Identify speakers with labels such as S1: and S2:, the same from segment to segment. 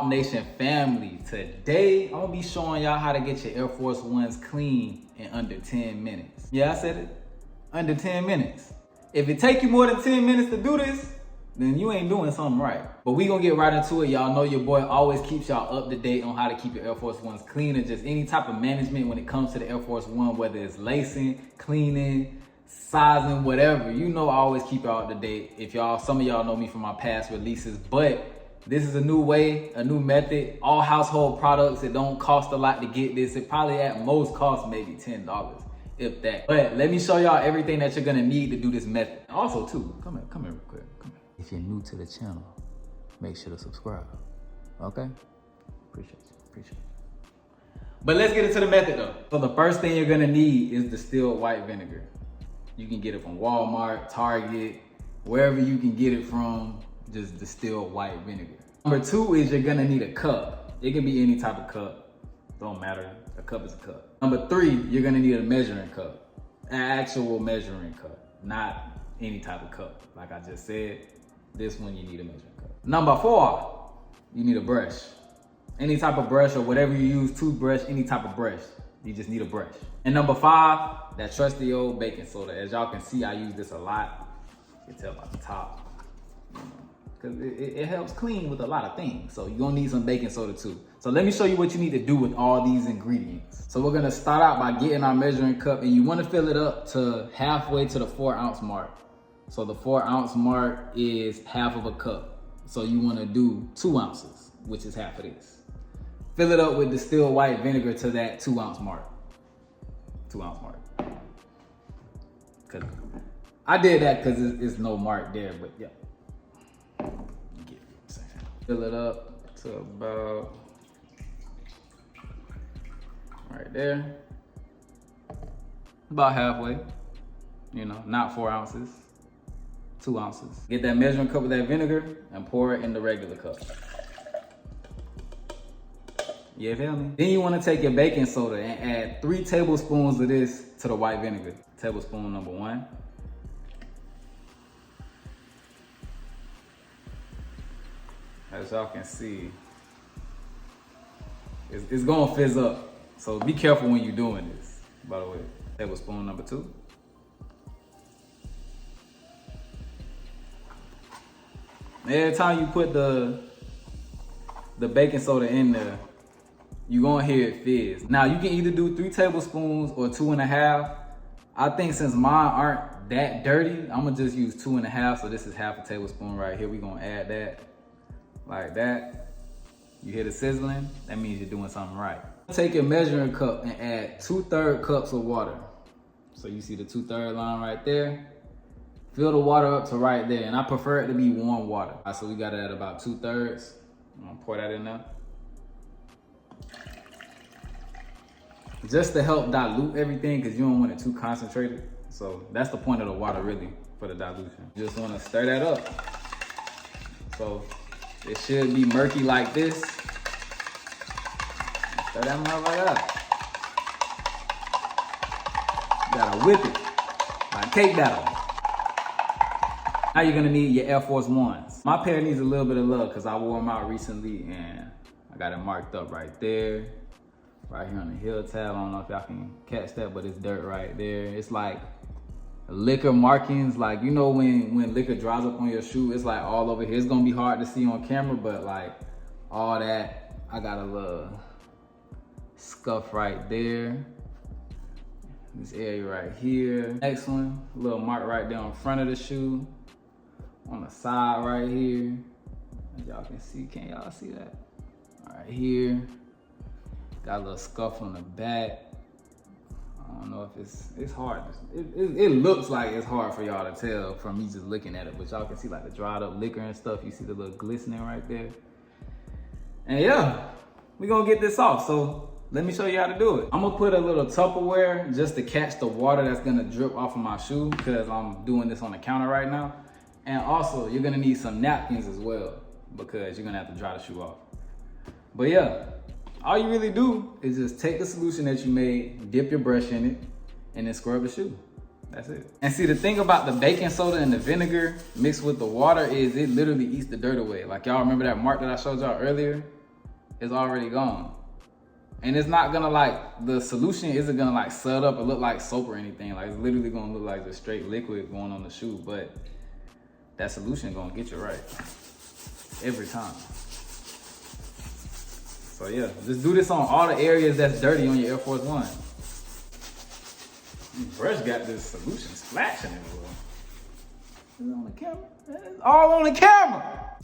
S1: Nation family. Today, I'm gonna be showing y'all how to get your Air Force Ones clean in under 10 minutes. Yeah, I said it, under 10 minutes. If it take you more than 10 minutes to do this, then you ain't doing something right. But we gonna get right into it. Y'all know your boy always keeps y'all up to date on how to keep your Air Force Ones clean and just any type of management when it comes to the Air Force One, whether it's lacing, cleaning, sizing, whatever. You know I always keep y'all up to date. If some of y'all know me from my past releases, but this is a new way, a new method. All household products, it don't cost a lot to get this. It probably at most costs maybe $10, if that. But let me show y'all everything that you're gonna need to do this method. Also too, come here real quick, come here. If you're new to the channel, make sure to subscribe, okay? Appreciate you. But let's get into the method though. So the first thing you're gonna need is distilled white vinegar. You can get it from Walmart, Target, wherever you can get it from, just distilled white vinegar. Number two is you're gonna need a cup. It can be any type of cup, don't matter, a cup is a cup. Number three, you're gonna need a measuring cup, an actual measuring cup, not any type of cup. Like I just said, this one you need a measuring cup. Number four, you need a brush. Any type of brush or whatever you use, toothbrush, any type of brush. You just need a brush. And number five, that trusty old baking soda. As y'all can see, I use this a lot. You can tell by the top, because it helps clean with a lot of things. So you're gonna need some baking soda too. So let me show you what you need to do with all these ingredients. So we're gonna start out by getting our measuring cup, and you wanna fill it up to halfway to the 4 ounce mark. So the 4 ounce mark is half of a cup. So you wanna do 2 ounces, which is half of this. Fill it up with distilled white vinegar to that 2 ounce mark. 2 ounce mark. Cause I did that because it's no mark there, but yeah. Fill it up to about right there. About halfway, not 4 ounces, 2 ounces. Get that measuring cup with that vinegar and pour it in the regular cup. You feel me? Then you want to take your baking soda and add 3 tablespoons of this to the white vinegar. Tablespoon number 1. As y'all can see, it's gonna fizz up. So be careful when you're doing this, by the way. Tablespoon number 2. Every time you put the baking soda in there, you're gonna hear it fizz. Now you can either do 3 tablespoons or 2.5. I think since mine aren't that dirty, I'm gonna just use 2.5. So this is half a tablespoon right here. We're gonna add that like that. You hear the sizzling? That means you're doing something right. Take your measuring cup and add 2/3 cups of water. So you see the 2/3 line right there? Fill the water up to right there. And I prefer it to be warm water. All right, so we got it at about 2/3. I'm gonna pour that in there. Just to help dilute everything, because you don't want it too concentrated. So that's the point of the water really, for the dilution. You just wanna stir that up. So it should be murky like this. Stir that motherfucker up. You gotta whip it like cake batter. Now you're gonna need your Air Force Ones. My pair needs a little bit of love because I wore them out recently and I got it marked up right there. Right here on the heel tab. I don't know if y'all can catch that, but it's dirt right there. It's like liquor markings, like when liquor dries up on your shoe, it's like all over here. It's gonna be hard to see on camera, but like all that, I got a little scuff right there. This area right here. Next one, a little mark right there on front of the shoe. On the side right here. As y'all can see, can y'all see that? Right here. Got a little scuff on the back. I don't know if it's hard. It looks like it's hard for y'all to tell from me just looking at it, but y'all can see like the dried up liquor and stuff. You see the little glistening right there. And yeah, we gonna get this off. So let me show you how to do it. I'm gonna put a little Tupperware just to catch the water that's gonna drip off of my shoe because I'm doing this on the counter right now. And also you're gonna need some napkins as well because you're gonna have to dry the shoe off. But yeah. All you really do is just take the solution that you made, dip your brush in it, and then scrub the shoe. That's it. And see, the thing about the baking soda and the vinegar mixed with the water is it literally eats the dirt away. Like y'all remember that mark that I showed y'all earlier? it's already gone. And it's not gonna like, the solution isn't gonna like set up or look like soap or anything. Like, it's literally gonna look like just straight liquid going on the shoe, but that solution gonna get you right every time. So yeah, just do this on all the areas that's dirty on your Air Force One. Fresh got this solution splashing everywhere. Is it on the camera? It's all on the camera.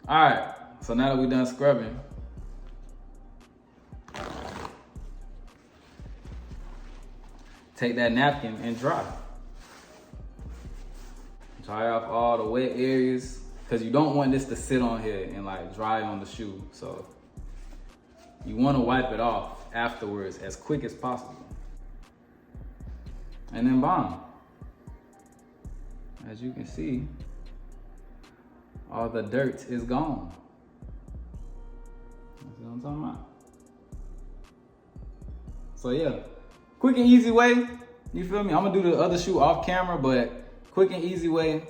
S1: All right, so now that we done scrubbing, take that napkin and dry. Dry off all the wet areas, because you don't want this to sit on here and like dry on the shoe. So you want to wipe it off afterwards as quick as possible. And then bomb. As you can see, all the dirt is gone. That's what I'm talking about. So yeah, quick and easy way, you feel me? I'm gonna do the other shoe off camera, but quick and easy way,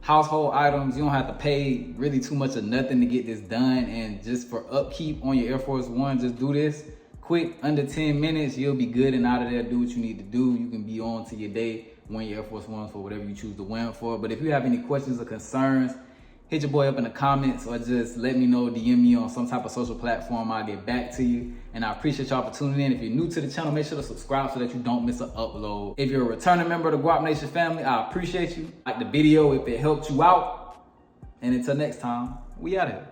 S1: household items. You don't have to pay really too much of nothing to get this done. And just for upkeep on your Air Force One, just do this quick, under 10 minutes, you'll be good and out of there. Do what you need to do. You can be on to your day, wearing your Air Force Ones for whatever you choose to wear them for. But if you have any questions or concerns, hit your boy up in the comments or just let me know, DM me on some type of social platform. I'll get back to you. And I appreciate y'all for tuning in. If you're new to the channel, make sure to subscribe so that you don't miss an upload. If you're a returning member of the Guap Nation family, I appreciate you. Like the video if it helped you out. And until next time, we out of here.